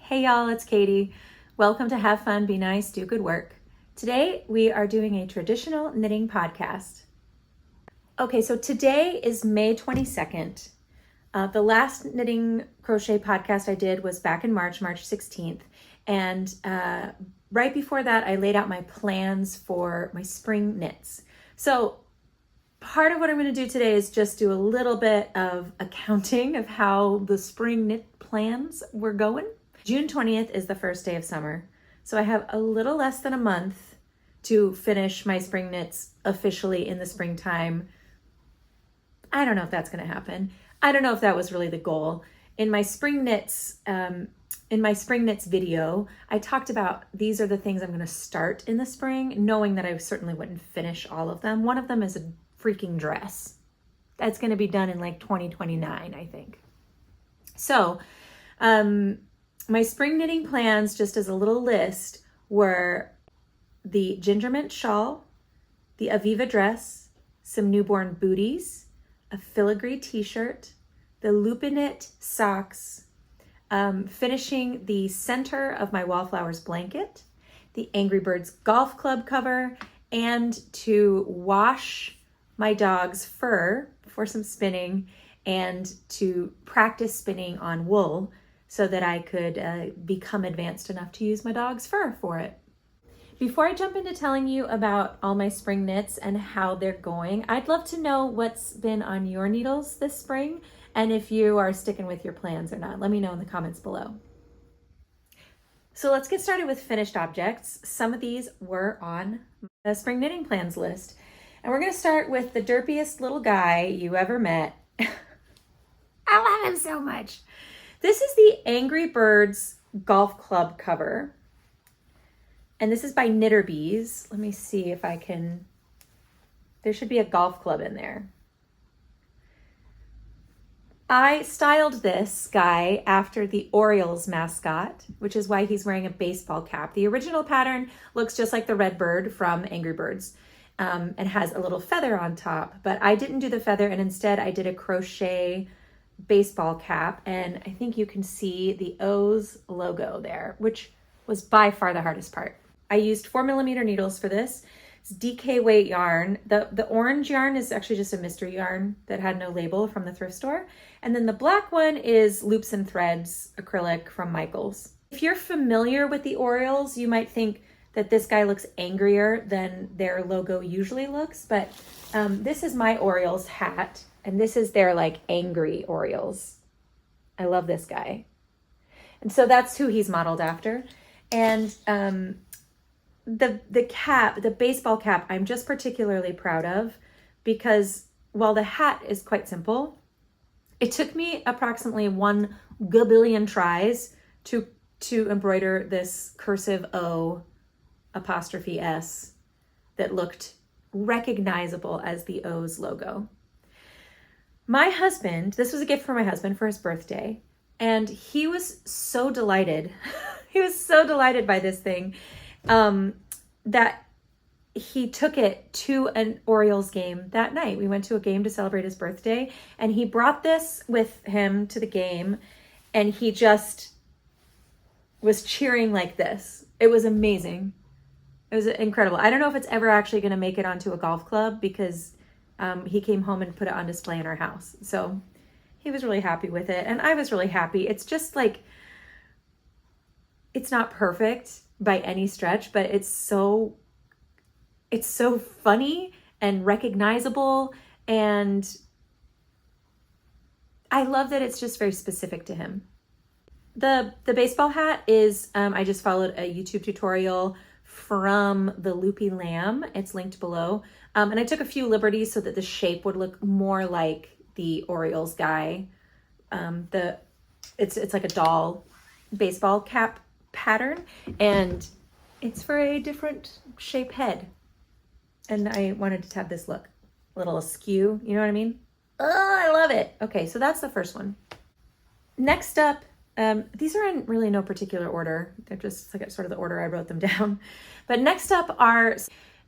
Hey y'all, it's Katie. Welcome to Have Fun, Be Nice, Do Good Work. Today we are doing a traditional knitting podcast. Okay, so today is May 22nd. The last knitting crochet podcast I did was back in March 16th. And right before that, I laid out my plans for my spring knits. So part of what I'm going to do today is just do a little bit of accounting of how the spring knit plans were going. June 20th is the first day of summer. So I have a little less than a month to finish my spring knits officially in the springtime. I don't know if that's going to happen. I don't know if that was really the goal. In my spring knits video, I talked about these are the things I'm going to start in the spring, knowing that I certainly wouldn't finish all of them. One of them is a freaking dress. That's going to be done in like 2029, I think. So, my spring knitting plans, just as a little list, were the ginger mint shawl, the Aviva dress, some newborn booties, a filigree t-shirt, the Loopy knit socks, finishing the center of my Wallflowers blanket, the Angry Birds golf club cover, and to wash my dog's fur for some spinning and to practice spinning on wool so that I could become advanced enough to use my dog's fur for it. Before I jump into telling you about all my spring knits and how they're going, I'd love to know what's been on your needles this spring and if you are sticking with your plans or not. Let me know in the comments below. So let's get started with finished objects. Some of these were on the spring knitting plans list. And we're gonna start with the derpiest little guy you ever met. I love him so much. This is the Angry Birds golf club cover. And this is by Knitterbees. Let me see if I can, there should be a golf club in there. I styled this guy after the Orioles mascot, which is why he's wearing a baseball cap. The original pattern looks just like the red bird from Angry Birds and has a little feather on top, but I didn't do the feather and instead I did a crochet baseball cap, and I think you can see the O's logo there, which was by far the hardest part. I used 4mm needles for this. It's DK weight yarn. The orange yarn is actually just a mystery yarn that had no label from the thrift store. And then the black one is Loops and Threads acrylic from Michaels. If you're familiar with the Orioles, you might think that this guy looks angrier than their logo usually looks, but this is my Orioles hat. And this is their like angry Orioles. I love this guy. And so that's who he's modeled after. And the cap, the baseball cap, I'm just particularly proud of because while the hat is quite simple, it took me approximately 1 gabillion tries to embroider this cursive O apostrophe S that looked recognizable as the O's logo. My husband, this was a gift for my husband for his birthday, and he was so delighted. He was so delighted by this thing that he took it to an Orioles game that night. We went to a game to celebrate his birthday, and he brought this with him to the game, and he just was cheering like this. It was amazing. It was incredible. I don't know if it's ever actually going to make it onto a golf club because he came home and put it on display in our house. So he was really happy with it. And I was really happy. It's just like, it's not perfect by any stretch, but it's so funny and recognizable. And I love that it's just very specific to him. The baseball hat is, I just followed a YouTube tutorial from the Loopy lamb. It's linked below. And I took a few liberties so that the shape would look more like the Orioles guy. It's like a doll baseball cap pattern, and it's for a different shape head. And I wanted to have this look a little askew, you know what I mean? Oh, I love it. Okay, so that's the first one. Next up, these are in really no particular order. They're just like sort of the order I wrote them down. But next up are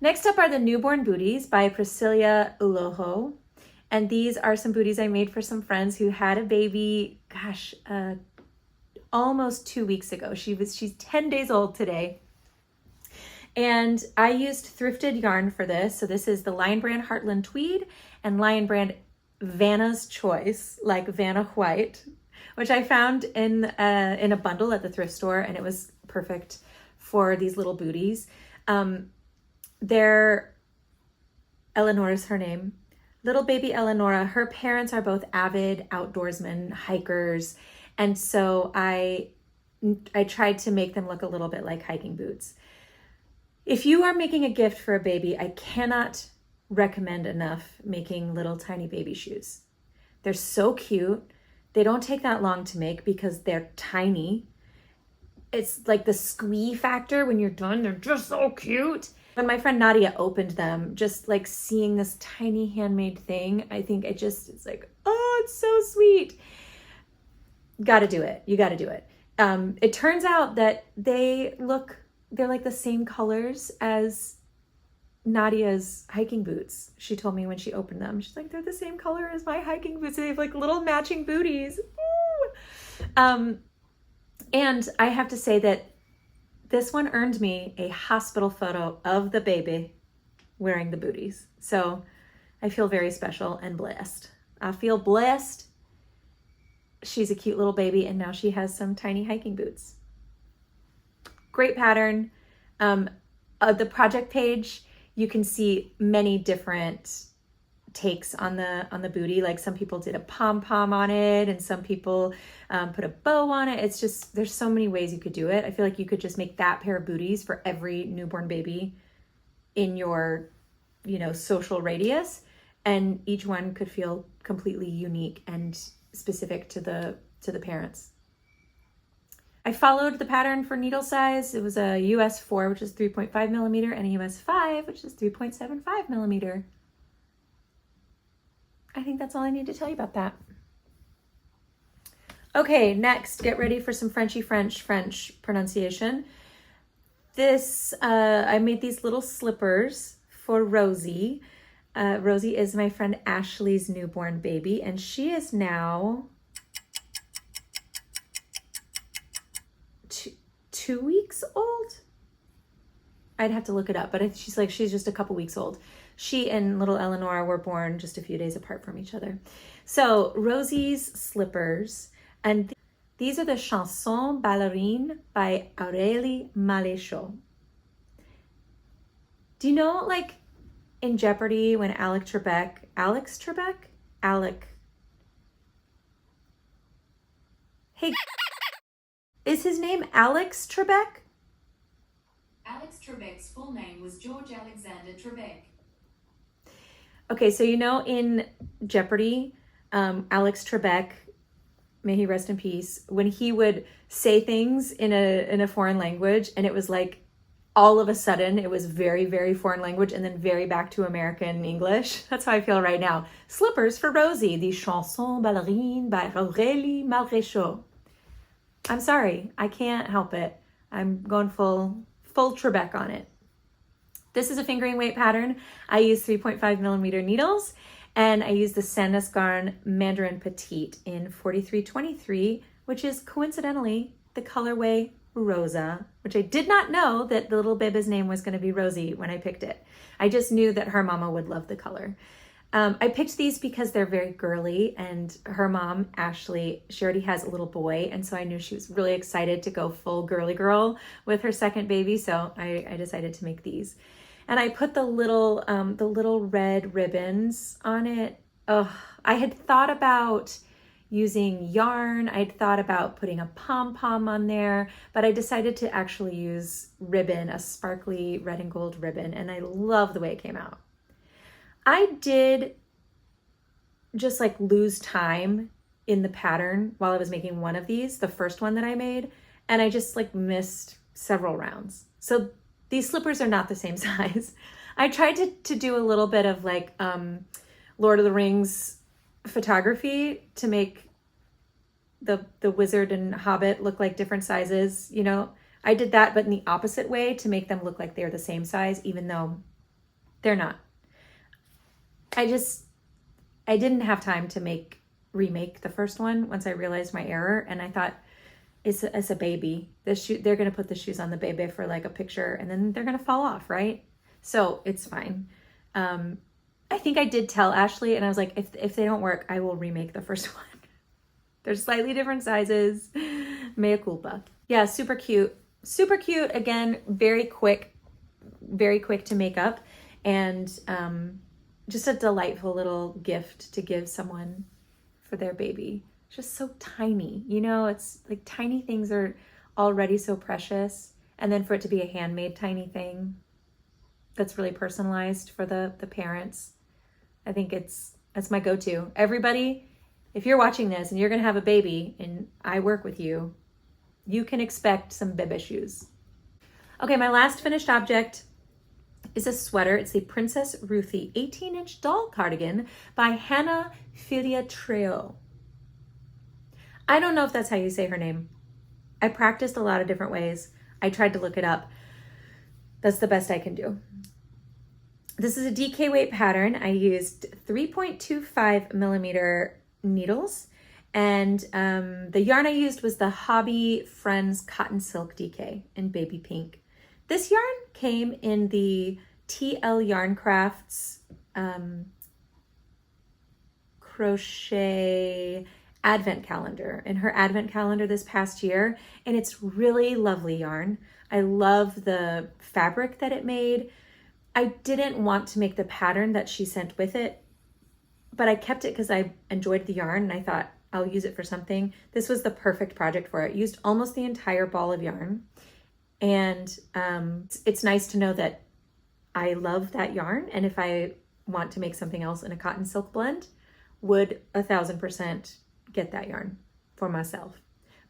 the Newborn Booties by Priscilla Uloho. And these are some booties I made for some friends who had a baby, almost 2 weeks ago. She's 10 days old today. And I used thrifted yarn for this. So this is the Lion Brand Heartland Tweed and Lion Brand Vanna's Choice, like Vanna White, which I found in a bundle at the thrift store, and it was perfect for these little booties. Eleanor's her name. Little baby Eleonora, her parents are both avid outdoorsmen, hikers, and so I tried to make them look a little bit like hiking boots. If you are making a gift for a baby, I cannot recommend enough making little tiny baby shoes. They're so cute. They don't take that long to make because they're tiny. It's like the squee factor when you're done, they're just so cute. When my friend Nadia opened them, just like seeing this tiny handmade thing, I think it's like, oh, it's so sweet. Gotta do it. You gotta do it. It turns out that they're like the same colors as Nadia's hiking boots. She told me when she opened them, she's like, they're the same color as my hiking boots. They have like little matching booties. And I have to say that this one earned me a hospital photo of the baby wearing the booties. So I feel very special and blessed. I feel blessed. She's a cute little baby, and now she has some tiny hiking boots. Great pattern. The project page, you can see many different takes on the booty. Like some people did a pom-pom on it, and some people put a bow on it. It's just, there's so many ways you could do it. I feel like you could just make that pair of booties for every newborn baby in your, social radius, and each one could feel completely unique and specific to the parents. I followed the pattern for needle size. It was a US 4, which is 3.5 millimeter, and a US 5, which is 3.75 millimeter. I think that's all I need to tell you about that. Okay, next, get ready for some Frenchy French pronunciation. I made these little slippers for Rosy. Rosy is my friend Ashley's newborn baby, and she is now 2 weeks old. I'd have to look it up, but she's just a couple weeks old. She and little Eleanor were born just a few days apart from each other. So Rosy's slippers, and these are the Chanson Ballerine by Aurélie Maléchaux. Do you know, like in Jeopardy, when Alec Trebek, hey, is his name Alex Trebek? Alex Trebek's full name was George Alexander Trebek. Okay, so in Jeopardy, Alex Trebek, may he rest in peace, when he would say things in a foreign language, and it was like all of a sudden it was very, very foreign language and then very back to American English. That's how I feel right now. Slippers for Rosy, the Chanson Ballerine by Aurélie Maléchaux. I'm sorry, I can't help it. I'm going full Trebek on it. This is a fingering weight pattern. I use 3.5 millimeter needles, and I use the Sandnes Garn Mandarin Petite in 4323, which is coincidentally the colorway Rosa, which I did not know that the little baby's name was going to be Rosy when I picked it. I just knew that her mama would love the color. I picked these because they're very girly, and her mom, Ashley, she already has a little boy, and so I knew she was really excited to go full girly girl with her second baby, so I decided to make these. And I put the little red ribbons on it. Oh, I had thought about using yarn. I'd thought about putting a pom-pom on there, but I decided to actually use ribbon, a sparkly red and gold ribbon, and I love the way it came out. I did just like lose time in the pattern while I was making one of these, the first one that I made, and I just like missed several rounds. So these slippers are not the same size. I tried to do a little bit of like Lord of the Rings photography to make the wizard and hobbit look like different sizes. I did that, but in the opposite way, to make them look like they're the same size, even though they're not. I didn't have time to remake the first one once I realized my error, and I thought it's a baby. They're gonna put the shoes on the baby for like a picture, and then they're gonna fall off, right? So it's fine. I think I did tell Ashley, and I was like, if they don't work, I will remake the first one. They're slightly different sizes. Mea culpa. Yeah, super cute. Super cute. Again, very quick to make up, and just a delightful little gift to give someone for their baby. Just so tiny, you know, it's like tiny things are already so precious. And then for it to be a handmade tiny thing that's really personalized for the parents, I think that's my go-to. Everybody, if you're watching this and you're gonna have a baby and I work with you, you can expect some bebe shoes. Okay, my last finished object is a sweater. It's the Princess Ruthie 18-inch doll cardigan by Hannah Filiatreau. I don't know if that's how you say her name. I practiced a lot of different ways. I tried to look it up. That's the best I can do. This is a DK weight pattern. I used 3.25 millimeter needles, and the yarn I used was the Hobby Friends Cotton Silk DK in baby pink. This yarn came in the TL Yarn Crafts crochet advent calendar, in her advent calendar this past year, and it's really lovely yarn. I love the fabric that it made. I didn't want to make the pattern that she sent with it, but I kept it because I enjoyed the yarn and I thought I'll use it for something. This was the perfect project for it. Used almost the entire ball of yarn, and it's nice to know that I love that yarn, and if I want to make something else in a cotton silk blend, would 1000% get that yarn for myself,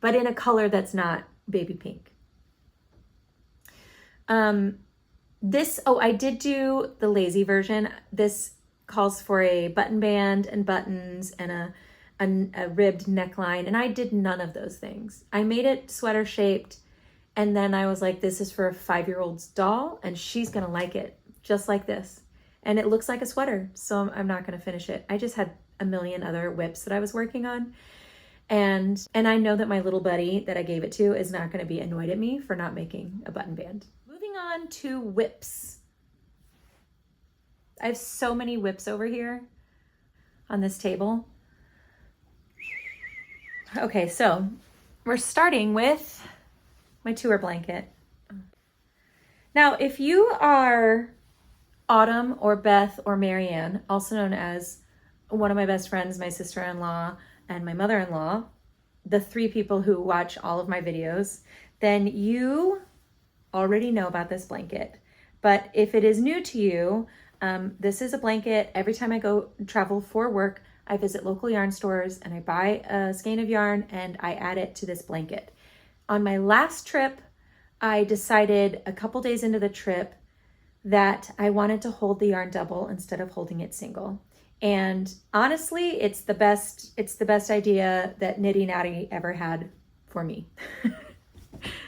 but in a color that's not baby pink. I did do the lazy version. This calls for a button band and buttons and a ribbed neckline, and I did none of those things. I made it sweater shaped, and then I was like, this is for a 5-year-old's doll, and she's gonna like it just like this. And it looks like a sweater, so I'm not gonna finish it. I just had a million other WIPs that I was working on. And I know that my little buddy that I gave it to is not gonna be annoyed at me for not making a button band. Moving on to WIPs. I have so many WIPs over here on this table. Okay, so we're starting with my tour blanket. Now, if you are Autumn or Beth or Marianne, also known as one of my best friends, my sister-in-law, and my mother-in-law, the 3 people who watch all of my videos, then you already know about this blanket. But if it is new to you, this is a blanket. Every time I go travel for work, I visit local yarn stores and I buy a skein of yarn and I add it to this blanket. On my last trip, I decided a couple days into the trip that I wanted to hold the yarn double instead of holding it single. And honestly, it's the best idea that Nitty Natty ever had for me.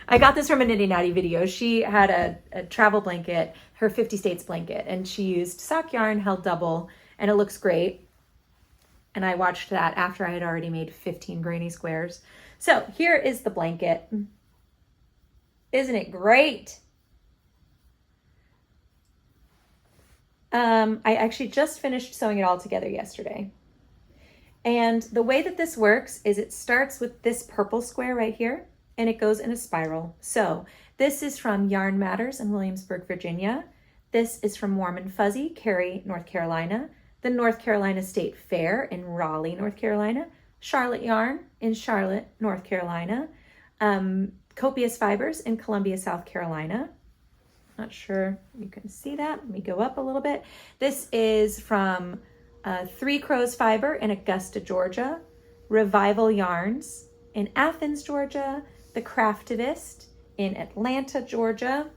I got this from a Nitty Natty video. She had a travel blanket, her 50 States blanket, and she used sock yarn held double, and it looks great. And I watched that after I had already made 15 granny squares. So here is the blanket. Isn't it great? I actually just finished sewing it all together yesterday. And the way that this works is it starts with this purple square right here, and it goes in a spiral. So this is from Yarn Matters in Williamsburg, Virginia. This is from Warm and Fuzzy, Cary, North Carolina. The North Carolina State Fair in Raleigh, North Carolina. Charlotte Yarn in Charlotte, North Carolina. Copious Fibers in Columbia, South Carolina. Not sure you can see that. Let me go up a little bit. This is from 3 Crows Fiber in Augusta, Georgia. Revival Yarns in Athens, Georgia. The Craftivist in Atlanta, Georgia.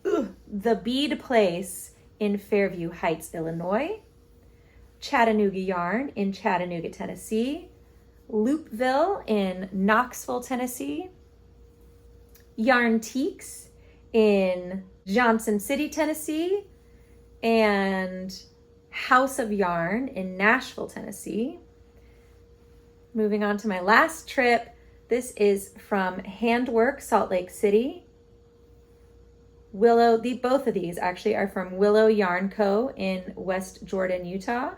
The Bead Place in Fairview Heights, Illinois. Chattanooga Yarn in Chattanooga, Tennessee. Loopville in Knoxville, Tennessee. Yarntiques in Johnson City, Tennessee. And House of Yarn in Nashville, Tennessee. Moving on to my last trip. This is from Handwork Salt Lake City. Both of these actually are from Willow Yarn Co. in West Jordan, Utah.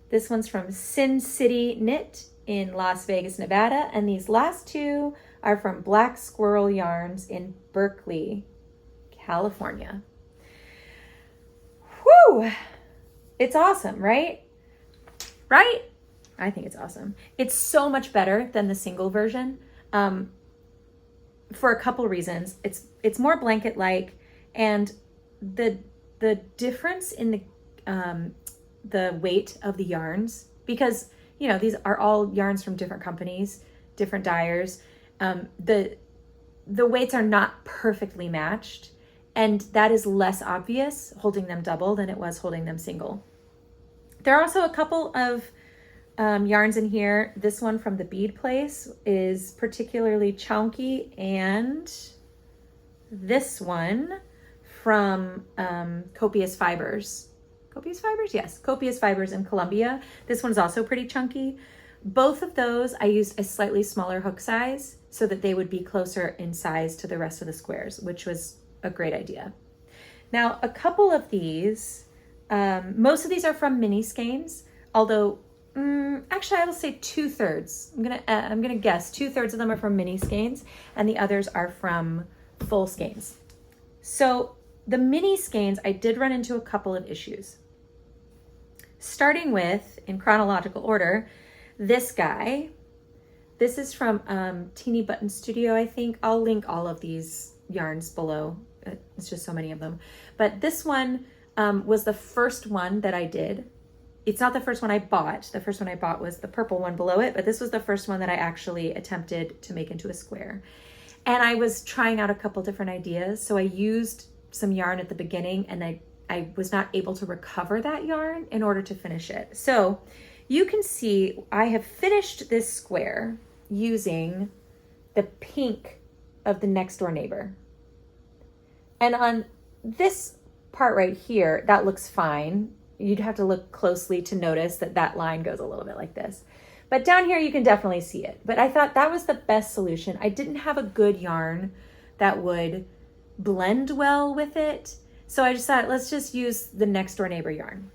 This one's from Sin City Knit in Las Vegas, Nevada. And these last two are from Black Squirrel Yarns in Berkeley, California. Whew! It's awesome, right? Right? I think it's awesome. It's so much better than the single version for a couple reasons. It's more blanket-like, and the difference in the weight of the yarns, because you know these are all yarns from different companies, different dyers. The weights are not perfectly matched, and that is less obvious holding them double than it was holding them single. There are also a couple of yarns in here. This one from the Bead place is particularly chunky, and this one from Copious Fibers. Copious Fibers? Yes, Copious Fibers in Columbia. This one's also pretty chunky. Both of those I used a slightly smaller hook size so that they would be closer in size to the rest of the squares, which was a great idea. Now, a couple of these, most of these are from mini skeins, although actually I will say 2/3. I'm gonna guess 2/3 of them are from mini skeins and the others are from full skeins. So the mini skeins, I did run into a couple of issues. Starting with, in chronological order, this guy. This is from Teeny Button Studio, I think. I'll link all of these yarns below. It's just so many of them. But this one was the first one that I did. It's not the first one I bought. The first one I bought was the purple one below it, but this was the first one that I actually attempted to make into a square. And I was trying out a couple different ideas. So I used some yarn at the beginning, and I was not able to recover that yarn in order to finish it. So you can see I have finished this square using the pink of the next door neighbor. And on this part right here, that looks fine. You'd have to look closely to notice that that line goes a little bit like this. But down here you can definitely see it. But I thought that was the best solution. I didn't have a good yarn that would blend well with it. So I just thought, let's just use the next door neighbor yarn.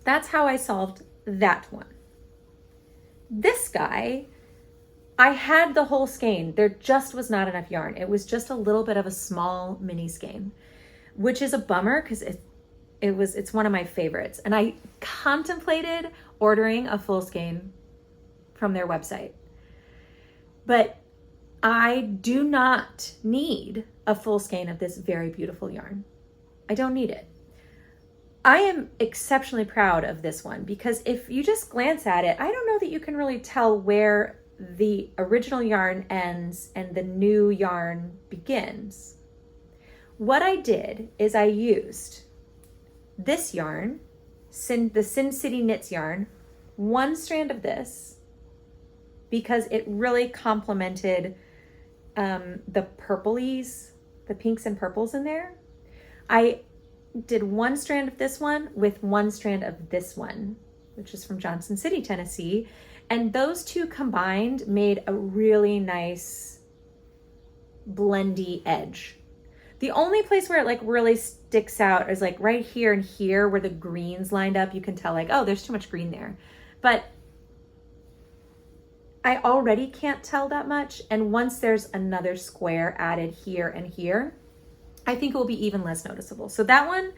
That's how I solved that one. This guy, I had the whole skein. There just was not enough yarn. It was just a little bit of a small mini skein, which is a bummer because it's one of my favorites. And I contemplated ordering a full skein from their website. But I do not need a full skein of this very beautiful yarn. I don't need it. I am exceptionally proud of this one because if you just glance at it, I don't know that you can really tell where the original yarn ends and the new yarn begins. What I did is I used this yarn, the Sin City Knits yarn, one strand of this because it really complemented the purplies, the pinks and purples in there. I did one strand of this one with one strand of this one, which is from Johnson City, Tennessee. And those two combined made a really nice blendy edge. The only place where it like really sticks out is like right here and here where the greens lined up. You can tell like, oh, there's too much green there. But I already can't tell that much. And once there's another square added here and here, I think it will be even less noticeable. So that one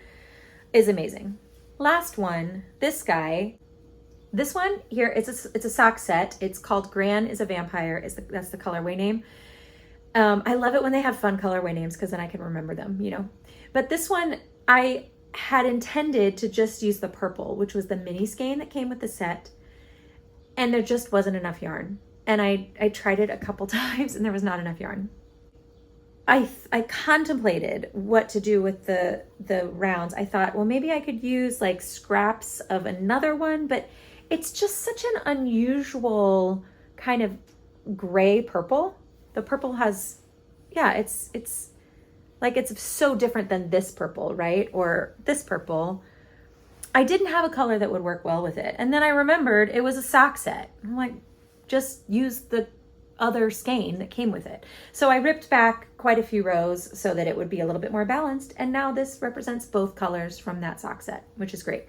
is amazing. Last one, this guy. This one here, it's a sock set. It's called Gran is a Vampire. That's the colorway name. I love it when they have fun colorway names because then I can remember them, you know. But this one, I had intended to just use the purple, which was the mini skein that came with the set. And there just wasn't enough yarn. And I tried it a couple times and there was not enough yarn. I contemplated what to do with the rounds. I thought, well, maybe I could use like scraps of another one, but it's just such an unusual kind of gray purple. The purple has, yeah, it's like it's so different than this purple, right? Or this purple. I didn't have a color that would work well with it. And then I remembered it was a sock set. I'm like, just use the other skein that came with it. So I ripped back quite a few rows so that it would be a little bit more balanced. And now this represents both colors from that sock set, which is great.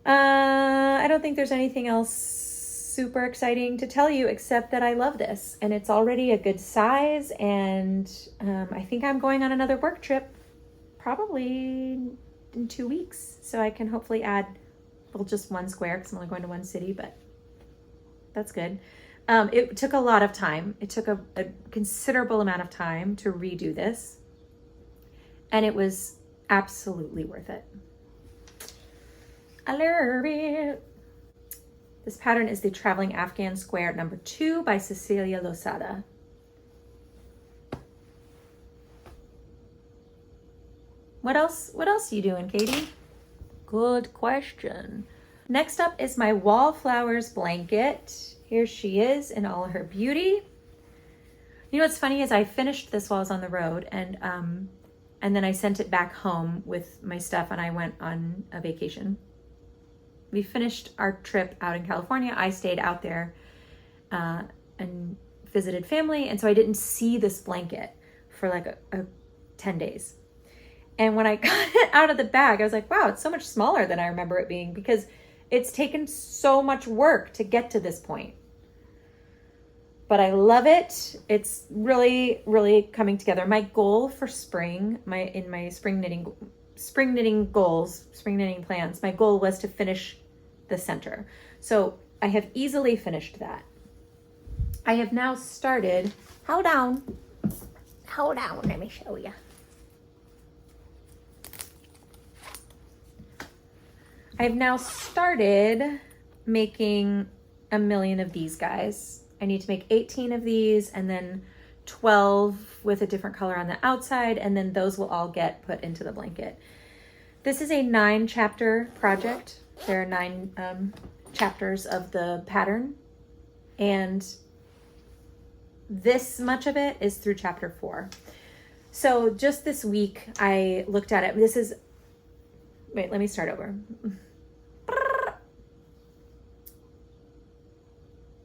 I don't think there's anything else super exciting to tell you except that I love this and it's already a good size. And I think I'm going on another work trip probably in 2 weeks. So I can hopefully add, well, just one square because I'm only going to one city, but that's good. It took a lot of time. It took a considerable amount of time to redo this. And it was absolutely worth it. I love it. This pattern is the Traveling Afghan Square number 2 by Cecilia Losada. What else are you doing, Katie? Good question. Next up is my Wallflowers blanket. Here she is in all her beauty. You know what's funny is I finished this while I was on the road and then I sent it back home with my stuff and I went on a vacation. We finished our trip out in California. I stayed out there and visited family. And so I didn't see this blanket for like a 10 days. And when I got it out of the bag, I was like, wow, it's so much smaller than I remember it being because it's taken so much work to get to this point. But I love it. It's really, really coming together. My goal for spring, in my spring knitting plans, my goal was to finish the center. So I have easily finished that. I have now started, hold on, let me show you. I've now started making a million of these guys. I need to make 18 of these and then 12 with a different color on the outside, and then those will all get put into the blanket. This is a 9-chapter project. There are 9 chapters of the pattern, and this much of it is through chapter 4. So just this week I looked at it. Wait, let me start over.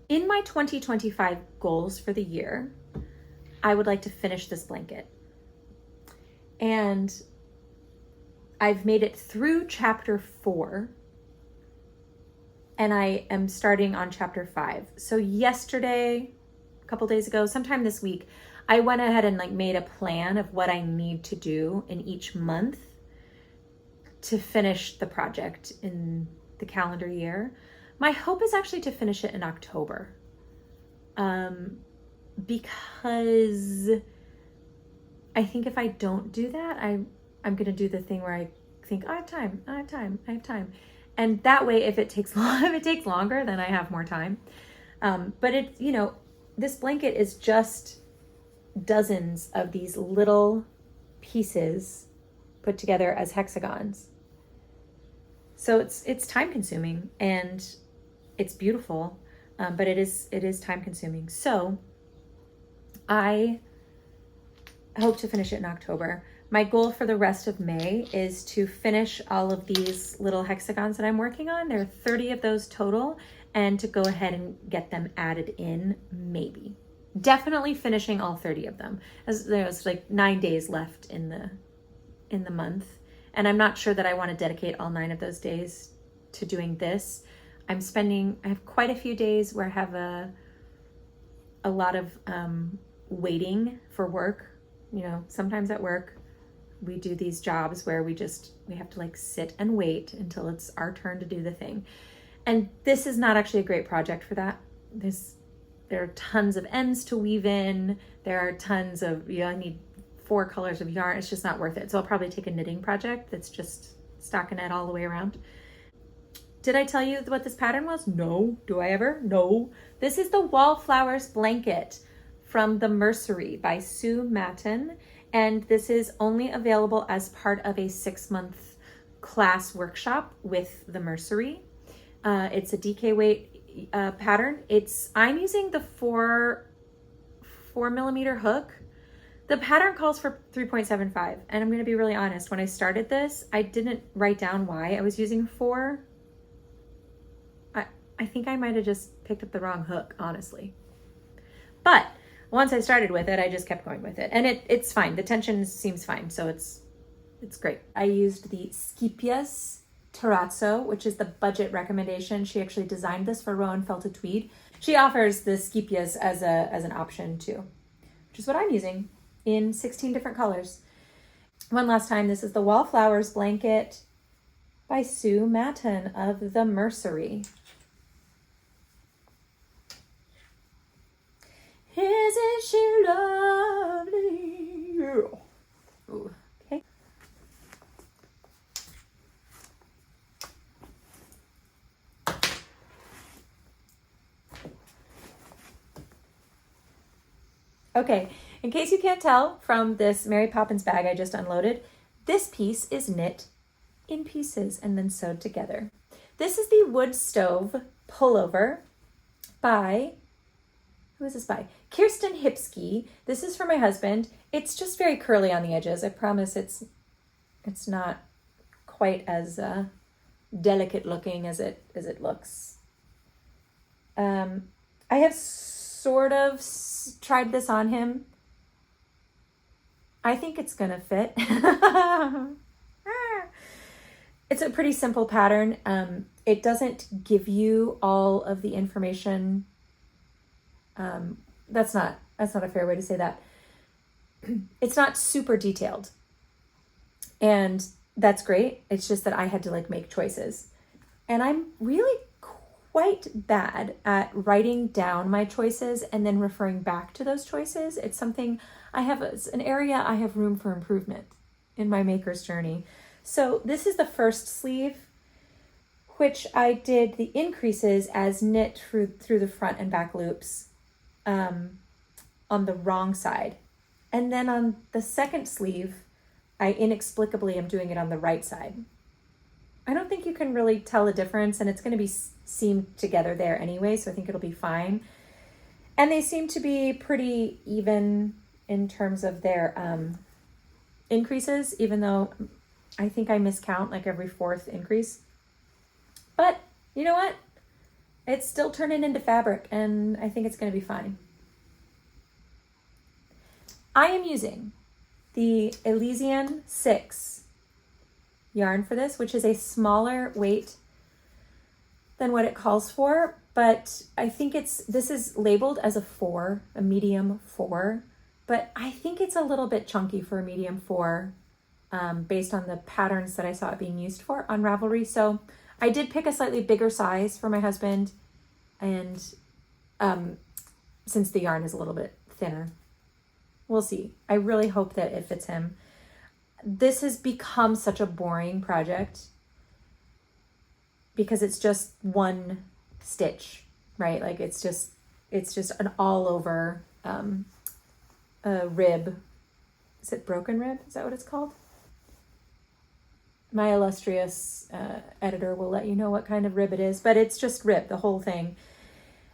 In my 2025 goals for the year, I would like to finish this blanket. And I've made it through chapter 4. And I am starting on chapter 5. So yesterday, a couple days ago, sometime this week, I went ahead and made a plan of what I need to do in each month to finish the project in the calendar year. My hope is actually to finish it in October, because I think if I don't do that, I'm going to do the thing where I think, I have time. And that way, if it takes longer, then I have more time. But this blanket is just dozens of these little pieces put together as hexagons. So it's time consuming and it's beautiful, but it is time consuming. So I hope to finish it in October. My goal for the rest of May is to finish all of these little hexagons that I'm working on. There are 30 of those total, and to go ahead and get them added in, maybe. Definitely finishing all 30 of them, as there's 9 days left in the month. And I'm not sure that I want to dedicate all 9 of those days to doing this. I have quite a few days where I have a lot of waiting for work. Sometimes at work, we do these jobs where we have to sit and wait until it's our turn to do the thing. And this is not actually a great project for that. There are tons of ends to weave in. There are tons of, I need 4 colors of yarn. It's just not worth it. So I'll probably take a knitting project that's just stockinette all the way around. Did I tell you what this pattern was? No. Do I ever? No. This is the Wallflowers blanket from the Mercery by Sue Matten. And this is only available as part of a 6-month class workshop with the Mercery. It's a DK weight pattern. I'm using the 4 millimeter hook. The pattern calls for 3.75, and I'm going to be really honest. When I started this, I didn't write down why I was using 4. I think I might have just picked up the wrong hook, honestly. But once I started with it, I just kept going with it. And it's fine. The tension seems fine. So it's great. I used the Copious Terrazzo, which is the budget recommendation. She actually designed this for Rowan Felted Tweed. She offers the Copious as an option too, which is what I'm using in 16 different colors. One last time, this is the Wallflowers Blanket by Sue Matten of the Mercery. Isn't she lovely? Ooh, okay. Okay, in case you can't tell from this Mary Poppins bag I just unloaded, this piece is knit in pieces and then sewed together. This is the Wood Stove Pullover by, who is this by? Kirsten Hipsky. This is for my husband. It's just very curly on the edges. I promise it's not quite as delicate looking as it looks. I have sort of tried this on him. I think it's gonna fit. It's a pretty simple pattern. It doesn't give you all of the information. That's not a fair way to say that. It's not super detailed. And that's great. It's just that I had to like make choices. And I'm really quite bad at writing down my choices and then referring back to those choices. It's something it's an area I have room for improvement in my maker's journey. So this is the first sleeve, which I did the increases as knit through the front and back loops on the wrong side. And then on the second sleeve, I inexplicably am doing it on the right side. I don't think you can really tell a difference, and it's going to be seamed together there anyway, so I think it'll be fine. And they seem to be pretty even in terms of their increases, even though I think I miscount like every fourth increase. But you know what? It's still turning into fabric, and I think it's going to be fine. I am using the Elysian 6 yarn for this, which is a smaller weight than what it calls for, but I think this is labeled as a medium 4, but I think it's a little bit chunky for a medium 4 based on the patterns that I saw it being used for on Ravelry. So I did pick a slightly bigger size for my husband, and since the yarn is a little bit thinner, we'll see. I really hope that it fits him. This has become such a boring project because it's just one stitch, right? Like it's just an all over rib. Is it broken rib? Is that what it's called? My illustrious editor will let you know what kind of rib it is, but it's just rib, the whole thing.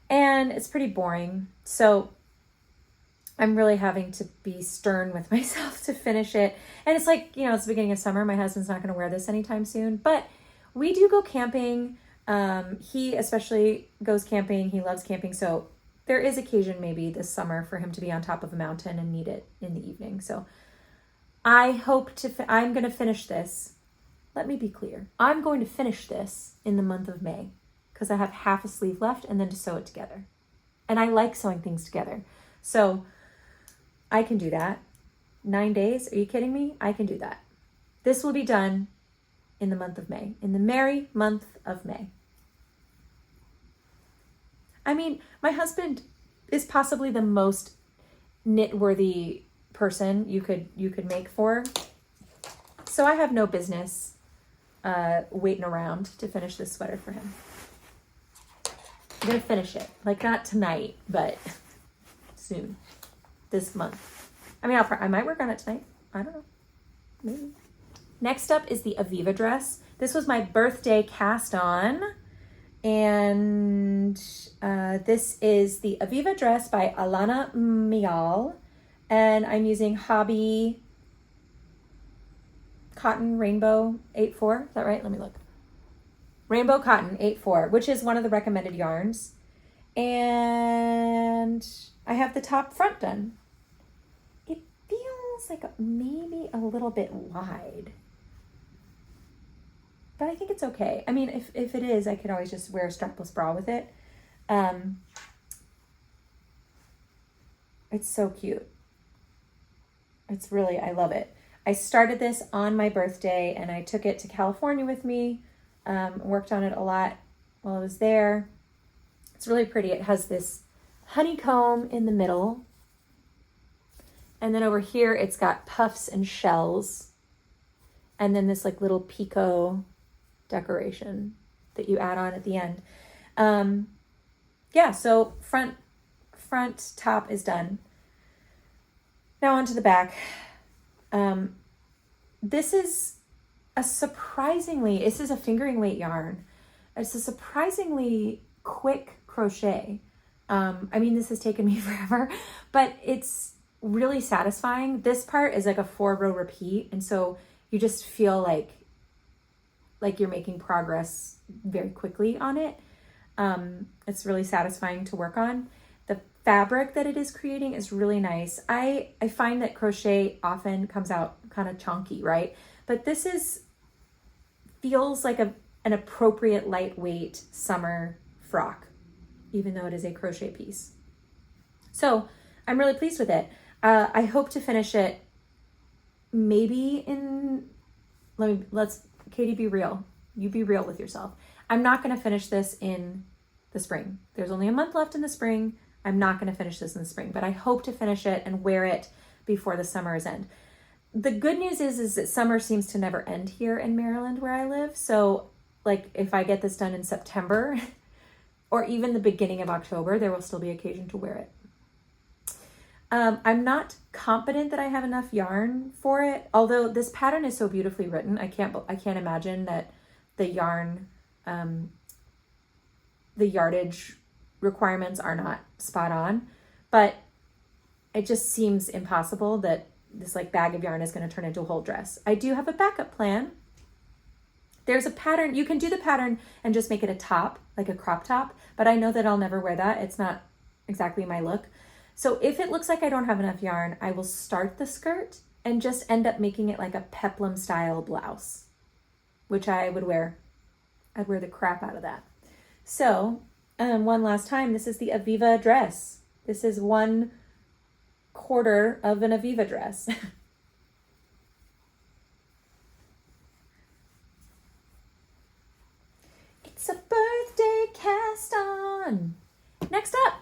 And it's pretty boring. So I'm really having to be stern with myself to finish it. And it's like, it's the beginning of summer. My husband's not going to wear this anytime soon, but we do go camping. He especially goes camping. He loves camping. So there is occasion maybe this summer for him to be on top of a mountain and need it in the evening. So I hope I'm going to finish this. Let me be clear. I'm going to finish this in the month of May because I have half a sleeve left and then to sew it together. And I like sewing things together. So I can do that. 9 days? Are you kidding me? I can do that. This will be done in the month of May, in the merry month of May. I mean, my husband is possibly the most knit-worthy person you could make for. So I have no business waiting around to finish this sweater for him. I'm gonna finish it, like not tonight, but soon, this month. I mean, I might work on it tonight. I don't know, maybe. Next up is the Aviva dress. This was my birthday cast on, and this is the Aviva dress by Alana Mial, and I'm using Hobby Cotton Rainbow 8.4. Is that right? Let me look. Rainbow Cotton 8.4, which is one of the recommended yarns. And I have the top front done. It feels like maybe a little bit wide, but I think it's okay. I mean, if it is, I could always just wear a strapless bra with it. It's so cute. It's really, I love it. I started this on my birthday and I took it to California with me. Worked on it a lot while I was there. It's really pretty. It has this honeycomb in the middle. And then over here, it's got puffs and shells. And then this like little picot decoration that you add on at the end. Yeah, so front top is done. Now onto the back. This is a fingering weight yarn. It's a surprisingly quick crochet. I mean, this has taken me forever, but it's really satisfying. This part is like a 4-row repeat. And so you just feel like you're making progress very quickly on it. It's really satisfying to work on. The fabric that it is creating is really nice. I find that crochet often comes out kind of chunky, right? But this feels like an appropriate lightweight summer frock, even though it is a crochet piece. So I'm really pleased with it. I hope to finish it maybe Katie, be real. You be real with yourself. I'm not going to finish this in the spring. There's only a month left in the spring. I'm not going to finish this in the spring, but I hope to finish it and wear it before the summer's end. The good news is that summer seems to never end here in Maryland where I live. So like if I get this done in September or even the beginning of October, there will still be occasion to wear it. I'm not confident that I have enough yarn for it, although this pattern is so beautifully written. I can't imagine that the yarn, the yardage requirements are not spot on, but it just seems impossible that this like bag of yarn is going to turn into a whole dress. I do have a backup plan. There's a pattern. You can do the pattern and just make it a top, like a crop top, but I know that I'll never wear that. It's not exactly my look. So if it looks like I don't have enough yarn, I will start the skirt and just end up making it like a peplum style blouse, which I would wear. I'd wear the crap out of that. So one last time, this is the Aviva dress. This is 1/4 of an Aviva dress. It's a birthday cast on. Next up,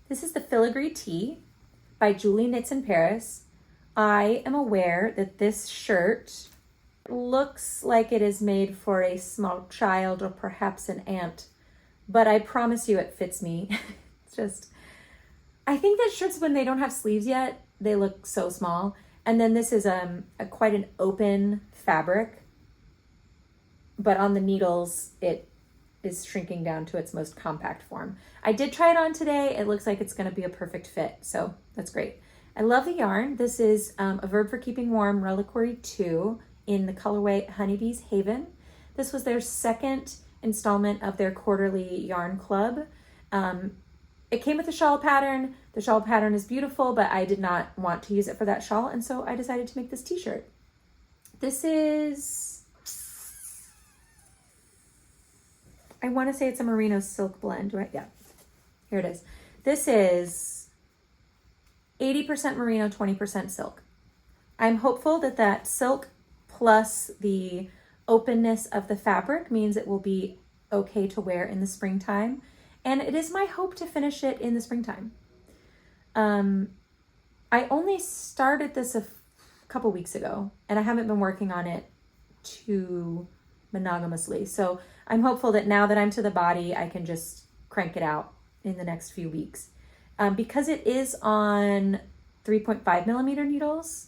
this is the Filigree Tee by Julie Knits in Paris. I am aware that this shirt looks like it is made for a small child or perhaps an aunt, but I promise you it fits me. It's just, I think that shirts, when they don't have sleeves yet, they look so small. And then this is quite an open fabric, but on the needles, it is shrinking down to its most compact form. I did try it on today. It looks like it's going to be a perfect fit, so that's great. I love the yarn. This is a Verb for Keeping Warm Reliquary 2 in the colorway Honeybee's Haven. This was their second installment of their quarterly yarn club. It came with a shawl pattern. The shawl pattern is beautiful, but I did not want to use it for that shawl, and so I decided to make this t-shirt. This is, I want to say it's a merino silk blend, right? Yeah, here it is. This is 80% merino, 20% silk. I'm hopeful that that silk plus the openness of the fabric means it will be okay to wear in the springtime. And it is my hope to finish it in the springtime. I only started this a couple weeks ago, and I haven't been working on it too monogamously. So I'm hopeful that now that I'm to the body, I can just crank it out in the next few weeks. Because it is on 3.5 millimeter needles,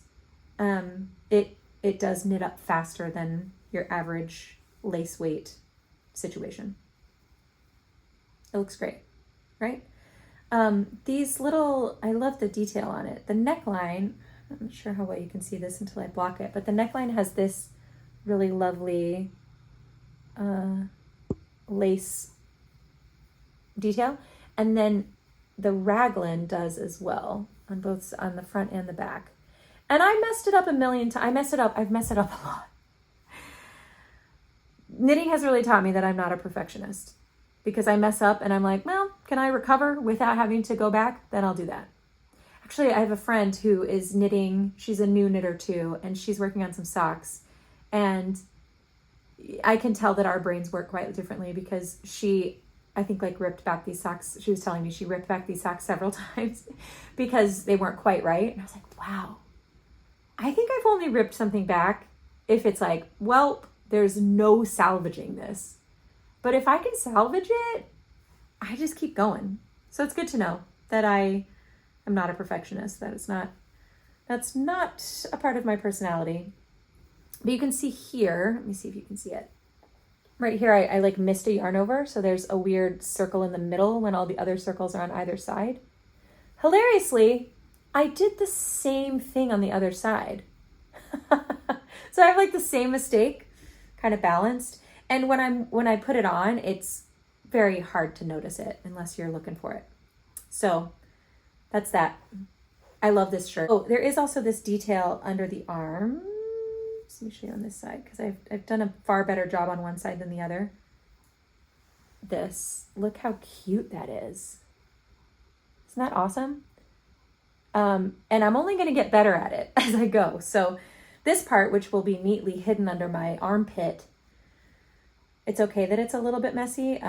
it does knit up faster than your average lace weight situation. It looks great, right? These little, I love the detail on it. The neckline, I'm not sure how well you can see this until I block it, but the neckline has this really lovely lace detail. And then the raglan does as well on both, on the front and the back. And I messed it up a million times. I've messed it up a lot. Knitting has really taught me that I'm not a perfectionist, because I mess up and I'm like, well, can I recover without having to go back? Then I'll do that. Actually, I have a friend who is knitting. She's a new knitter too, and she's working on some socks. And I can tell that our brains work quite differently, because she, I think, like ripped back these socks. She was telling me she ripped back these socks several times because they weren't quite right. And I was like, wow, I think I've only ripped something back if it's like, well, there's no salvaging this. But if I can salvage it, I just keep going. So it's good to know that I am not a perfectionist. That's not a part of my personality. But you can see here, let me see if you can see it. Right here, I like missed a yarn over. So there's a weird circle in the middle when all the other circles are on either side. Hilariously, I did the same thing on the other side. So I have like the same mistake, kind of balanced. And when I put it on, it's very hard to notice it unless you're looking for it. So that's that. I love this shirt. Oh, there is also this detail under the arms. Let me show you on this side, because I've done a far better job on one side than the other. This, look how cute that is. Isn't that awesome? And I'm only going to get better at it as I go. So this part, which will be neatly hidden under my armpit, it's okay that it's a little bit messy,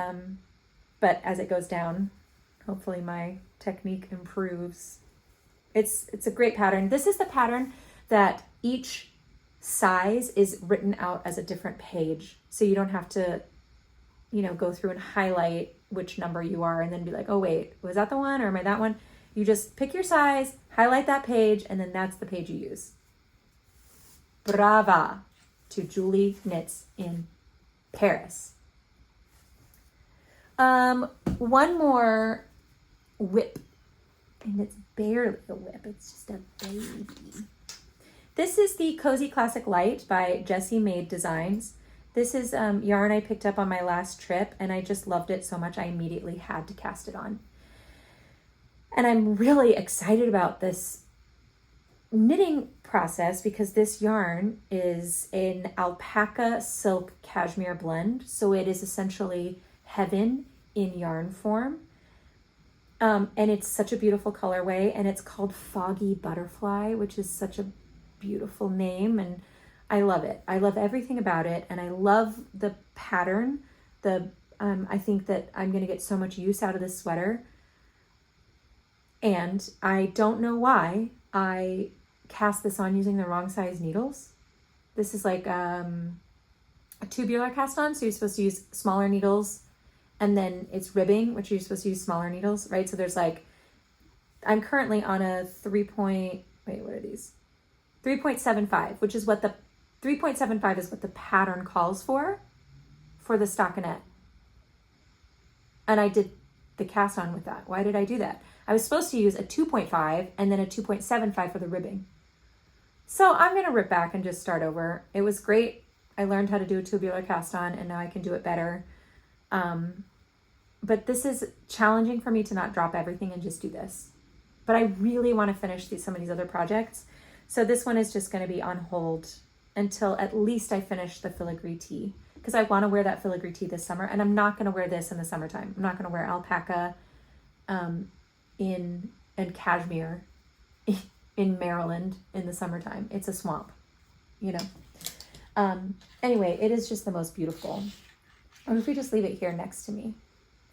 but as it goes down, hopefully my technique improves. It's a great pattern. This is the pattern that each size is written out as a different page. So you don't have to, go through and highlight which number you are and then be like, oh wait, was that the one or am I that one? You just pick your size, highlight that page, and then that's the page you use. Brava to Julie Knits in Paris. One more WIP, and it's barely a WIP, it's just a baby. This is the Cozy Classic Light by Jessie Made Designs. This is yarn I picked up on my last trip, and I just loved it so much I immediately had to cast it on. And I'm really excited about this knitting process because this yarn is an alpaca silk cashmere blend. So it is essentially heaven in yarn form. And it's such a beautiful colorway, and it's called Foggy Butterfly, which is such a beautiful name, and I love it. I love everything about it, and I love the pattern. I think that I'm going to get so much use out of this sweater, and I don't know why I cast this on using the wrong size needles. This is like a tubular cast on, so you're supposed to use smaller needles, and then it's ribbing, which you're supposed to use smaller needles, right? So there's like, I'm currently on a 3.75, which is what the 3.75 is what the pattern calls for the stockinette. And I did the cast on with that. Why did I do that? I was supposed to use a 2.5 and then a 2.75 for the ribbing. So I'm going to rip back and just start over. It was great. I learned how to do a tubular cast on, and now I can do it better. But this is challenging for me to not drop everything and just do this. But I really want to finish some of these other projects. So this one is just going to be on hold until at least I finish the filigree tee, because I want to wear that filigree tee this summer, and I'm not going to wear this in the summertime. I'm not going to wear alpaca and cashmere in Maryland in the summertime. It's a swamp, Anyway, it is just the most beautiful. Or if we just leave it here next to me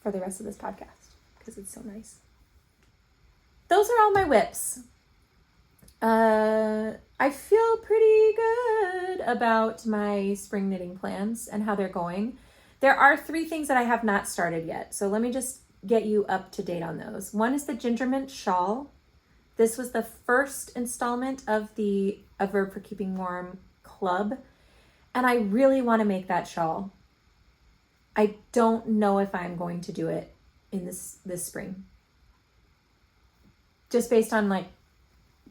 for the rest of this podcast, because it's so nice. Those are all my WIPs. I feel pretty good about my spring knitting plans and how they're going. There are 3 things that I have not started yet. So let me just get you up to date on those. One is the ginger mint shawl. This was the first installment of the A Verb for Keeping Warm club. And I really want to make that shawl. I don't know if I'm going to do it in this spring. Just based on like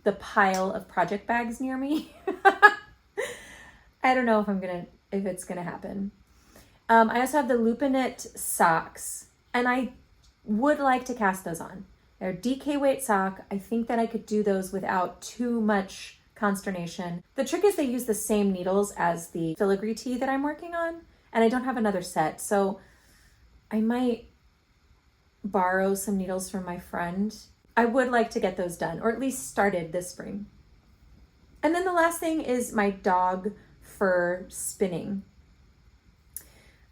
the pile of project bags near me. I don't know if it's gonna happen. I also have the Loopy knit socks, and I would like to cast those on. They're DK weight sock. I think that I could do those without too much consternation. The trick is they use the same needles as the filigree tee that I'm working on, and I don't have another set, so I might borrow some needles from my friend. I would like to get those done, or at least started this spring. And then the last thing is my dog fur spinning.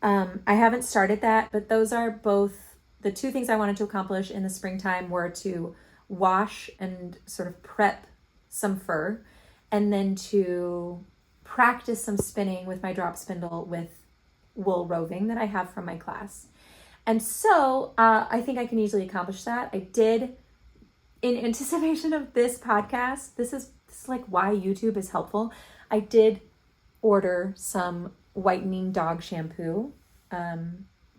I haven't started that, but those are both the two things I wanted to accomplish in the springtime were to wash and sort of prep some fur, and then to practice some spinning with my drop spindle with wool roving that I have from my class. And so I think I can easily accomplish that. I did, in anticipation of this podcast, this is like why YouTube is helpful. I did order some whitening dog shampoo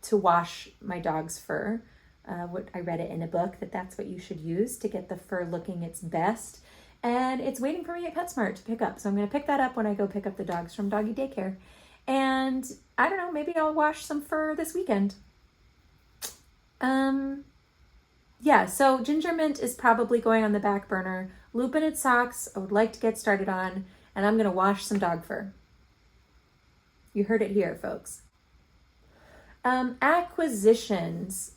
to wash my dog's fur. I read it in a book that's what you should use to get the fur looking its best. And it's waiting for me at PetSmart to pick up. So I'm going to pick that up when I go pick up the dogs from doggy daycare. And I don't know, maybe I'll wash some fur this weekend. Yeah, so ginger mint is probably going on the back burner. Loop knit socks I would like to get started on, and I'm going to wash some dog fur. You heard it here, folks. Acquisitions.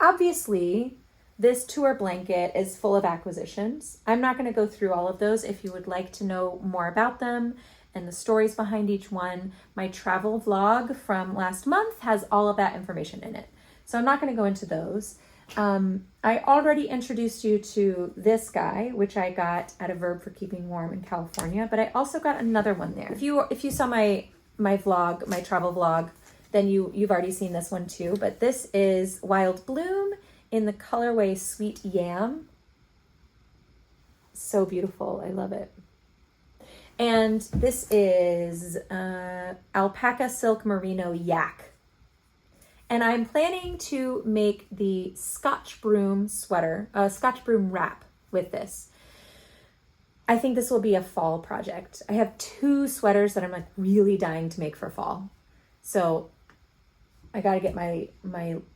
Obviously, this tour blanket is full of acquisitions. I'm not going to go through all of those. If you would like to know more about them and the stories behind each one, my travel vlog from last month has all of that information in it. So I'm not going to go into those. I already introduced you to this guy, which I got at a Verb for Keeping Warm in California, but I also got another one there. If you saw my vlog, my travel vlog, then you've already seen this one too. But this is Wild Bloom in the colorway Sweet Yam. So beautiful. I love it. And this is Alpaca Silk Merino Yak. And I'm planning to make the Scotch Broom sweater, Scotch Broom wrap with this. I think this will be a fall project. I have 2 sweaters that I'm like really dying to make for fall. So I got to get my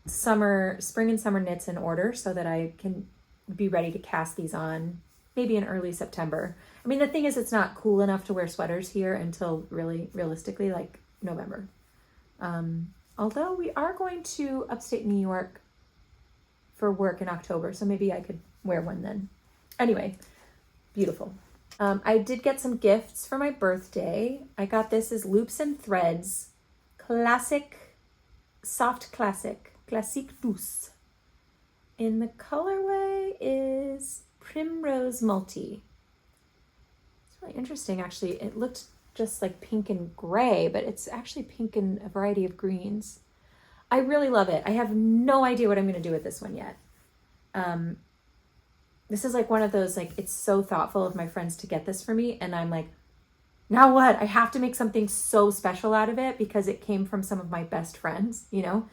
spring and summer knits in order so that I can be ready to cast these on maybe in early September. I mean, the thing is, it's not cool enough to wear sweaters here until really realistically like November. Although we are going to upstate New York for work in October, so maybe I could wear one then. Anyway, beautiful. I did get some gifts for my birthday. I got this as Loops and Threads Classic, Soft Classic Douce. And the colorway is Primrose Multi. It's really interesting, actually. It looked just like pink and gray, but it's actually pink in a variety of greens. I really love it. I have no idea what I'm going to do with this one yet. This is like one of those, like, it's so thoughtful of my friends to get this for me. And I'm like, now what? I have to make something so special out of it because it came from some of my best friends, you know?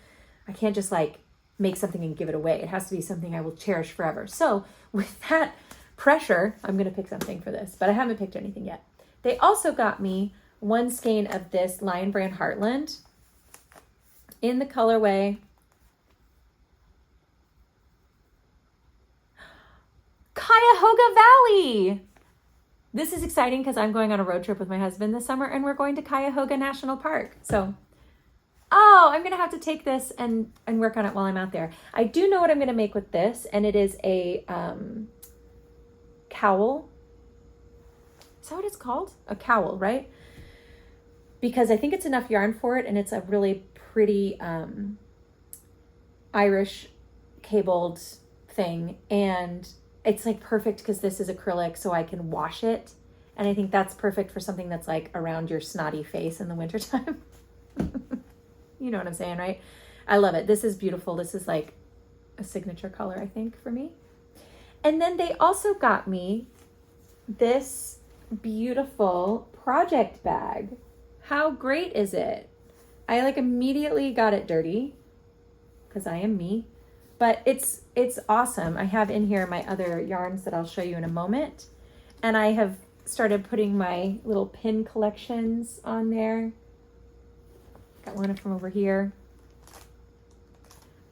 I can't just like make something and give it away. It has to be something I will cherish forever. So with that pressure, I'm going to pick something for this, but I haven't picked anything yet. They also got me one skein of this Lion Brand Heartland in the colorway Cuyahoga Valley. This is exciting because I'm going on a road trip with my husband this summer and we're going to Cuyahoga National Park. So, I'm going to have to take this and work on it while I'm out there. I do know what I'm going to make with this, and it is a cowl. Is that what it's called? A cowl, right? Because I think it's enough yarn for it, and it's a really pretty Irish cabled thing, and it's like perfect because this is acrylic, so I can wash it, and I think that's perfect for something that's like around your snotty face in the wintertime. You know what I'm saying, right? I love it. This is beautiful. This is like a signature color, I think, for me. And then they also got me this beautiful project bag. How great is it? I like immediately got it dirty because I am me, but it's awesome. I have in here my other yarns that I'll show you in a moment, and I have started putting my little pin collections on there. Got one from over here.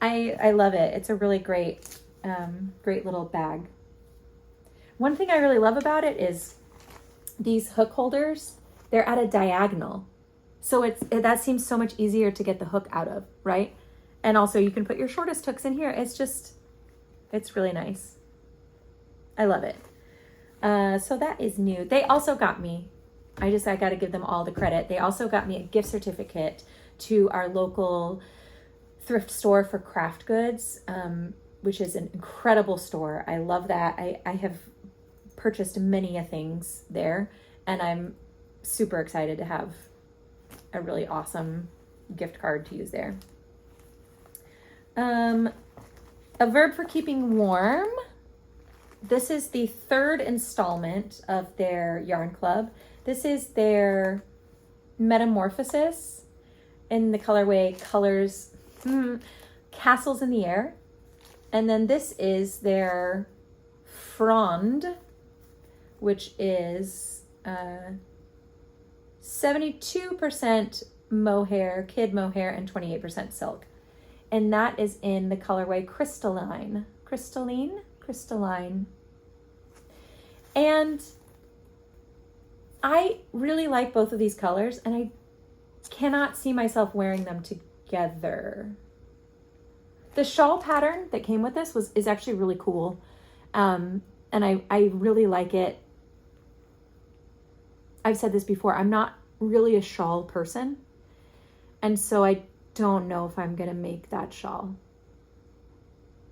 I love it. It's a really great, great little bag. One thing I really love about it is these hook holders, they're at a diagonal. So that seems so much easier to get the hook out of, right? And also you can put your shortest hooks in here. It's really nice. I love it. So that is new. They also got me, I got to give them all the credit. They also got me a gift certificate to our local thrift store for craft goods, which is an incredible store. I love that. I have purchased many things there, and I'm super excited to have a really awesome gift card to use there. A verb for keeping warm. This is the third installment of their yarn club. This is their Metamorphosis in the colorway Colors Castles in the Air. And then this is their Frond, which is 72% mohair, kid mohair, and 28% silk. And that is in the colorway Crystalline. And I really like both of these colors, and I cannot see myself wearing them together. The shawl pattern that came with this is actually really cool. And I really like it. I've said this before, I'm not really a shawl person. And so I don't know if I'm going to make that shawl.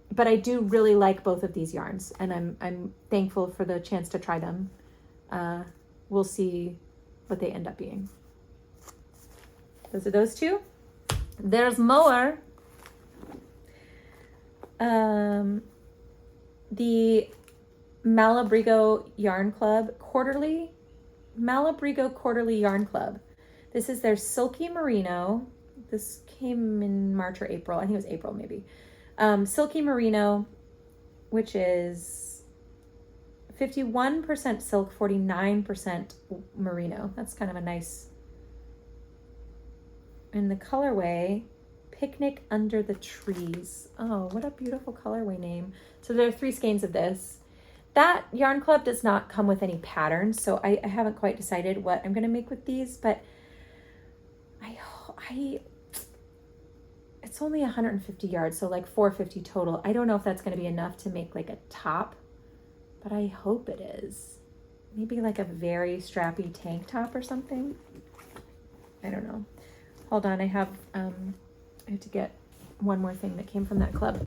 But I do really like both of these yarns, and I'm thankful for the chance to try them. We'll see what they end up being. Those are those two. There's more. The Malabrigo Yarn Club Quarterly Yarn Club. This is their Silky Marino. This came in March or April. I think it was April maybe. Silky Marino, which is 51% silk, 49% merino. That's kind of a nice. In the colorway, Picnic Under the Trees. Oh, what a beautiful colorway name. So there are 3 skeins of this. That yarn club does not come with any patterns, so I haven't quite decided what I'm going to make with these, but it's only 150 yards, so like 450 total. I don't know if that's going to be enough to make like a top, but I hope it is. Maybe like a very strappy tank top or something. I don't know. Hold on, I have to get one more thing that came from that club.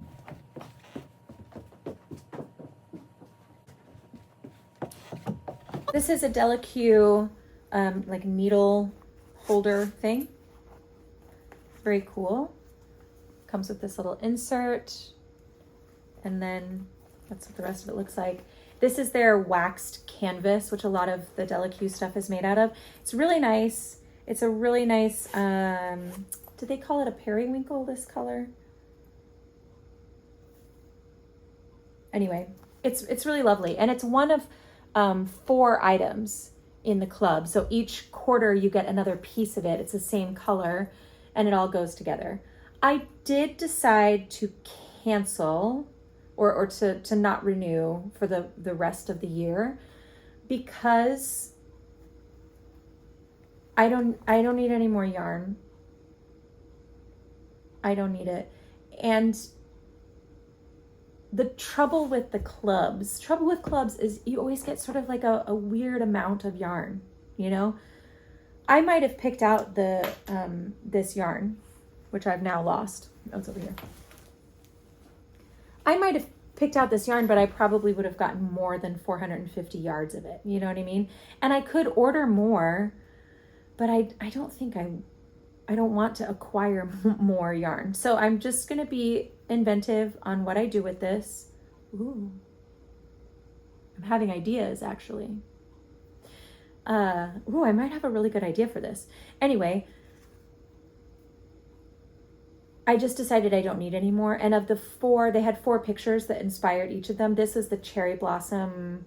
This is a Delicue like needle holder thing. Very cool. Comes with this little insert, and then that's what the rest of it looks like. This is their waxed canvas, which a lot of the Delicue stuff is made out of. It's really nice. It's a really nice, did they call it a periwinkle, this color? Anyway, it's really lovely. And it's one of 4 items in the club. So each quarter you get another piece of it. It's the same color and it all goes together. I did decide to cancel or to not renew for the rest of the year because I don't need any more yarn. I don't need it. And the trouble with clubs is you always get sort of like a weird amount of yarn, you know? I might have picked out this yarn, which I've now lost. Oh, it's over here. I might have picked out this yarn, but I probably would have gotten more than 450 yards of it. You know what I mean? And I could order more, but I don't want to acquire more yarn. So I'm just going to be inventive on what I do with this. Ooh. I'm having ideas actually. Ooh, I might have a really good idea for this. Anyway, I just decided I don't need any more. And of the 4, they had 4 pictures that inspired each of them. This is the cherry blossom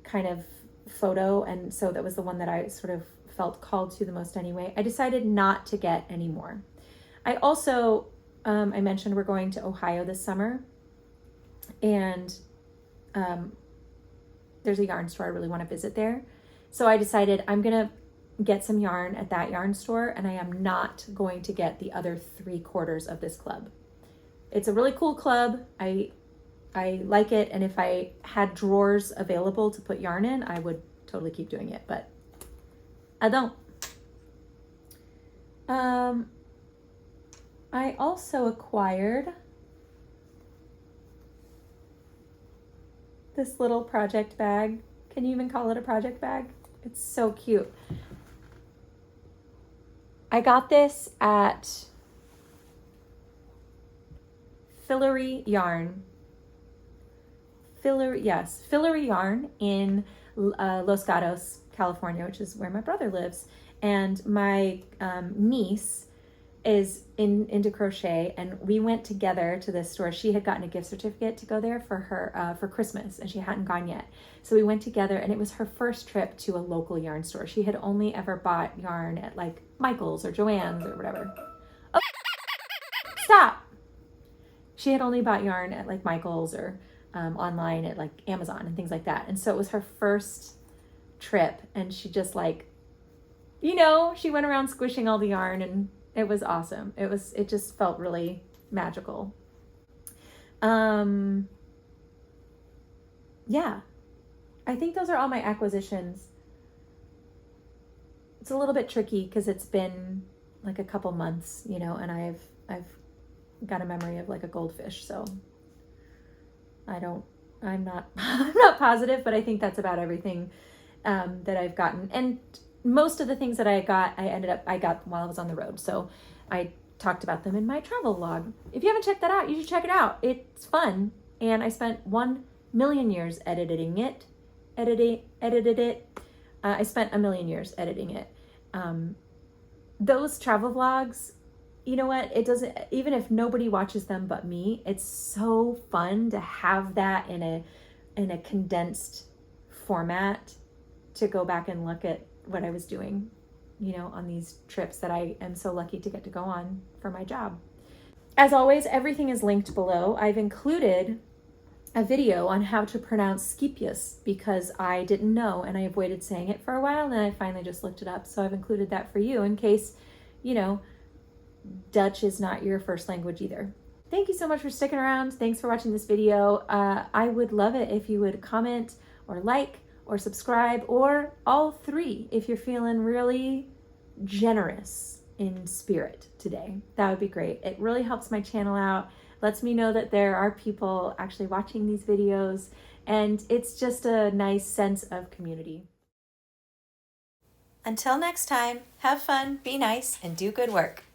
kind of photo. And so that was the one that I sort of felt called to the most anyway. I decided not to get any more. I also I mentioned we're going to Ohio this summer, and there's a yarn store I really want to visit there. So I decided I'm going to get some yarn at that yarn store, and I am not going to get the other 3/4 of this club. It's a really cool club. I like it, and if I had drawers available to put yarn in, I would totally keep doing it, but I don't. I also acquired this little project bag. Can you even call it a project bag? It's so cute. I got this at Fillery Yarn. Fillery Yarn in Los Gatos, California, which is where my brother lives. And my niece is into crochet, and we went together to this store. She had gotten a gift certificate to go there for her for Christmas, and she hadn't gone yet. So we went together, and it was her first trip to a local yarn store. She had only ever bought yarn at like Michael's or Joann's or whatever. Oh, stop! She had only bought yarn at like Michael's or online at like Amazon and things like that. And so it was her first trip, and she just like, you know, she went around squishing all the yarn, and it was awesome. It just felt really magical. Yeah, I think those are all my acquisitions. It's a little bit tricky because it's been like a couple months, you know, and I've got a memory of like a goldfish, so I'm not I'm not positive, but I think that's about everything that I've gotten. And most of the things that I got while I was on the road. So I talked about them in my travel vlog. If you haven't checked that out, you should check it out. It's fun. And I spent 1,000,000 years editing it. I spent 1,000,000 years editing it. Those travel vlogs, you know what? It doesn't, even if nobody watches them but me, it's so fun to have that in a condensed format to go back and look at what I was doing, you know, on these trips that I am so lucky to get to go on for my job. As always, everything is linked below. I've included a video on how to pronounce Copious because I didn't know and I avoided saying it for a while, and then I finally just looked it up. So I've included that for you in case, you know, Dutch is not your first language either. Thank you so much for sticking around. Thanks for watching this video. I would love it if you would comment or like or subscribe, or all three if you're feeling really generous in spirit today. That would be great. It really helps my channel out, lets me know that there are people actually watching these videos, and it's just a nice sense of community. Until next time, have fun, be nice, and do good work.